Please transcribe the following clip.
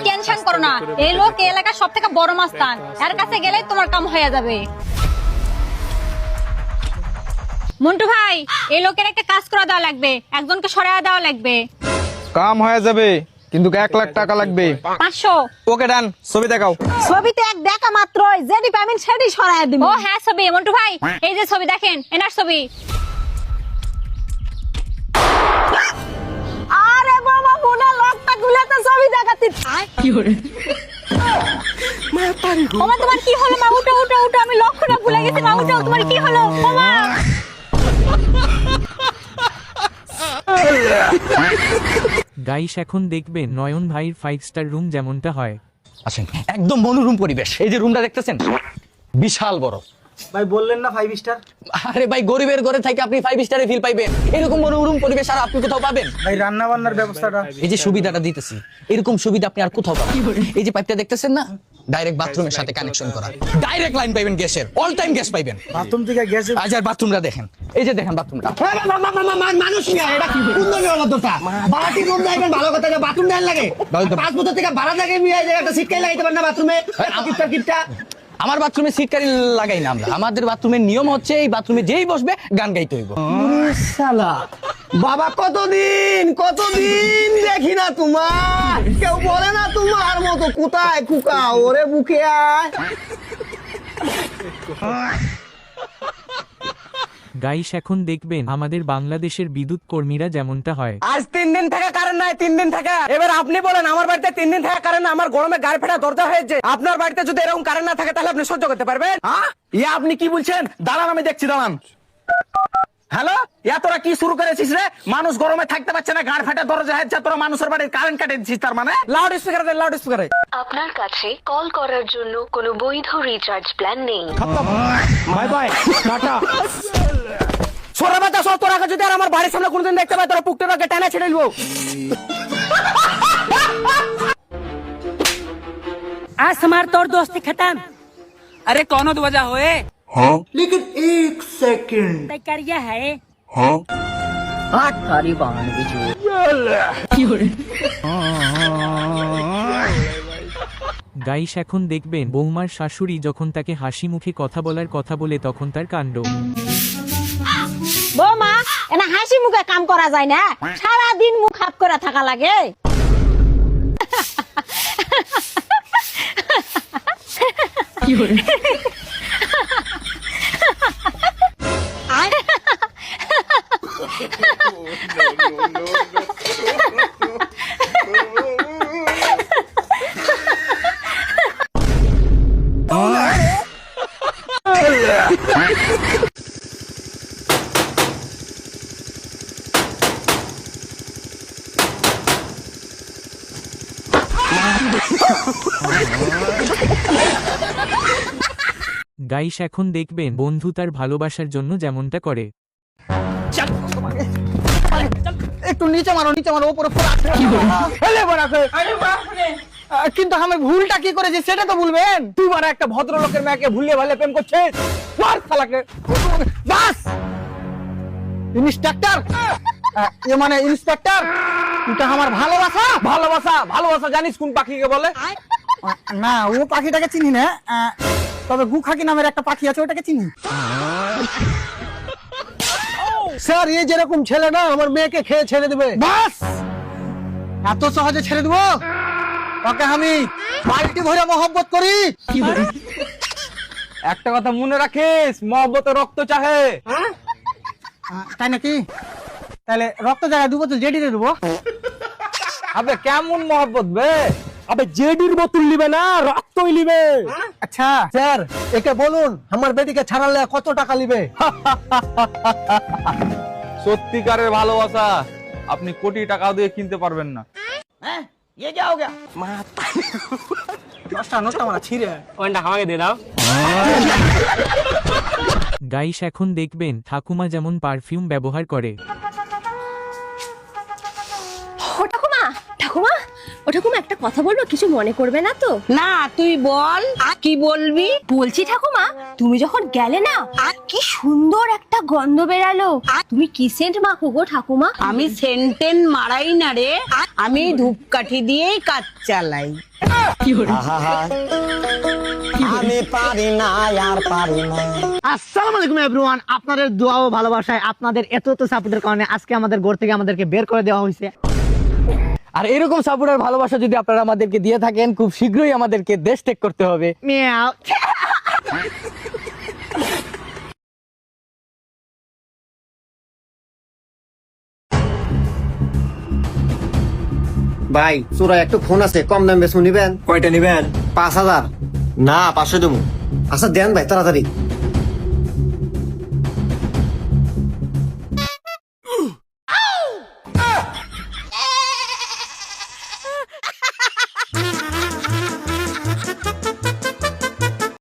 Tension করো না, এই লোক এই এলাকার সব থেকে বড় মাস্তান, এর কাছে গেলেই তোমার কাম হয়ে যাবে। মন্টু ভাই, এই লোকের একটা কাজ করে দেওয়া লাগবে, একজনকে সরাইয়া দেওয়া লাগবে। কাম হয়ে যাবে, কিন্তু 1 লাখ টাকা লাগবে। 500। ওকে ডান, ছবি দেখাও। ছবিতে এক দেখা মাত্রই যেটি পাবেন সেটি সরায় দিবেন। ও হ্যাঁ, ছবি। মন্টু ভাই, এই যে ছবি দেখেন, এনার ছবি। আরে বাবা, মনে লোকটা গুলাতে ছবি দেখাতে। ওমা, তোমার কি হলো মা? উঠো উঠো উঠো, আমি লক্ষ্যটা ভুলে গেছি মা। উঠো, তোমার কি হলো ওমা? গাইস, এখন দেখবেন নয়ন ভাইয়ের 5 স্টার রুম যেমনটা হয়। আসেন, একদম মনোরম পরিবেশ। এই যে রুমটা দেখতেছেন, বিশাল বড়। ভাই বললেন না 5 স্টার? আরে ভাই, গরিবের ঘরে থেকে আপনি 5 স্টারে ফিল পাইবেন, এরকম মনোরম পরিবেশ আর আপনি কোথাও পাবেন? ভাই রান্না বান্নার ব্যবস্থাটা? এই যে সুবিধাটা দিতেছি, এরকম সুবিধা আপনি আর কোথাও পাবেন। এই যে পাইপটা দেখতেছেন না, ডাইরেক্ট বাথরুমের সাথে কানেকশন করা, ডাইরেক্ট লাইন পাইবেন গ্যাসের, অল টাইম গ্যাস পাইবেন। বাথরুম থেকে গ্যাসে? আজ আর বাথরুমটা দেখেন, এই যে দেখেন বাথরুমটা। মানুষ নিয়ে এটা কি সুন্দর অবস্থা। বাড়াটি রুম যাইবেন ভালো কথা, বাথরুম দেন লাগে 5 বছর থেকে ভাড়া থাকে একটা সিটকাই লাগাইতে পারেন না বাথরুমে। কিপটা আমার বাথরুমে সিট কারি লাগাই না আমরা। আমাদের বাথরুমের নিয়ম হচ্ছে, এই বাথরুমে যেই বসবে গান গাইতে হইব। শালা বাবা, কতদিন দেখি না তোমার, কেউ বলে না তোমার মতো কোথায় কুকা ওরে বুকে আয়। গাইস, এখন দেখবেন আমাদের বাংলাদেশের বিদ্যুৎ কর্মীরা যেমনটা হয়। আজ 3 দিন থেকে কারেন্ট নাই, 3 দিন থেকে। এবার আপনি বলেন, আমার বাড়িতে 3 দিন থেকে কারেন্ট না, আমার গরমে গাড়ি ফেটা দরজা হয়েছে। আপনার বাড়িতে যদি এরকম কারেন্ট না থাকে তাহলে আপনি সহ্য করতে পারবেন? আপনি কি বলছেন? দাঁড়ান, আমি দেখছি, দাঁড়ান। হ্যালো, তোরা কি শুরু করেছিস রে? মানুষ গরমে থাকতে পারছে না, গাড় ফাটা দরজা হয়েছে, তোরা মানুষের বাড়ির কারেন্ট কাটে দিচ্ছিস। তার মানে লাউড স্পিকারে দে, লাউড স্পিকারে। আপনার কাছে কল করার জন্য কোনো বৈধ রিচার্জ প্ল্যান নেই। Bye bye, tata. সোরা বাতা সব, তোরা যদি আর আমার বাড়ির সামনে কোনদিন দেখতে পাই, তোরা পুকতে রাখে টানা ছেড়ে দিবো। आज हमार तोर दोस्ती खत्म। अरे कौन वजह होए? लेकिन 1 सेकंड तय करिया है। গাইস, এখন দেখবেন বৌমার শাশুড়ি যখন তাকে হাসি মুখে কথা বলার কথা বলে, তখন তার কাণ্ড। বৌমা, এনা হাসি মুখে কাম করা যায় না, সারা দিন মুখ হাত করে থাকা লাগে। গাইস, এখন দেখবেন বন্ধু তার ভালোবাসার জন্য যেমনটা করে। একটু নিচে মারো, নিচে মারো, উপরে কিন্তু আমি ভুলটা কি করেছি সেটা তো বলবেন। তুই মানে একটা ভদ্রলোকের মেয়েকে ভুলিয়ে ভালে প্রেম করছিস, মার শালাকে। বাস ইন্সপেক্টর, মানে ইন্সপেক্টর, এটা আমার ভালোবাসা। ভালোবাসা ভালোবাসা জানিস কোন পাখিকে বলে? না, ও পাখিটাকে চিনি না, তবে গুখাকি নামের একটা পাখি আছে, ওটাকে চিনি। স্যার, এই যেরকম ছেলে না আমার মেয়েকে খেয়ে ছেড়ে দেবে। বাস, এত সহজে ছেড়ে দেবো? ওকে আমি বালতি ভরে মহব্বত করি। একটা কথা মনে রাখিস, মহব্বতে রক্ত চাহে। তাই নাকি? তাহলে রক্ত জায়গায় 2 বোতল জেডি দিয়ে দেবো। আবে কেমন মহব্বত বে? আবে জেডির বোতল নিবে না, রক্তই নিবে। আচ্ছা স্যার, একে বলুন আমার বেটিকে ছাড়ালে কত টাকা নিবে? সত্যিকারের ভালোবাসা আপনি কোটি টাকা দিয়ে কিনতে পারবেন না। ये क्या हो गया? নোটটা মারা ছিঁড়ে ওইটা আমাকে দিয়ে দাও। গাইস, এখন দেখবেন ঠাকুমা যেমন পারফিউম ব্যবহার করে। ও ঠাকুমা, ঠাকুমা, ও ঠাকুমা একটা কথা বলবো, কিছু মনে করবে না তো? না তুই বল কি বলবি। বলছি ঠাকুমা, তুমি যখন গেলে না, কি সুন্দর একটা গন্ধ বেরালো। তুমি কি সেন্ট মাখো গো ঠাকুমা? আমি সেন্টেন মারাই না রে, আমি ধূপকাঠি দিয়েই কাজ চালাই। আমি পারি না আর পারি না। আসসালামু আলাইকুম এভরিওয়ান, আপনাদের দোয়া ও ভালোবাসায়, আপনাদের এত সাপোর্টের কারণে আজকে আমাদের ঘর থেকে আমাদেরকে বের করে দেওয়া হয়েছে। আর এরকম সাপোর্ট আর ভালোবাসা যদি আপনারা আমাদেরকে দিয়ে থাকেন, খুব শীঘ্রই আমাদেরকে দেশ ত্যাগ করতে হবে। মিয়াও। ভাই চোরা একটু ফোন আছে, কম দাম বেশ নিবেন? কয়টা নিবেন? 5000। না 500 দেবো। আচ্ছা দেন ভাই তাড়াতাড়ি।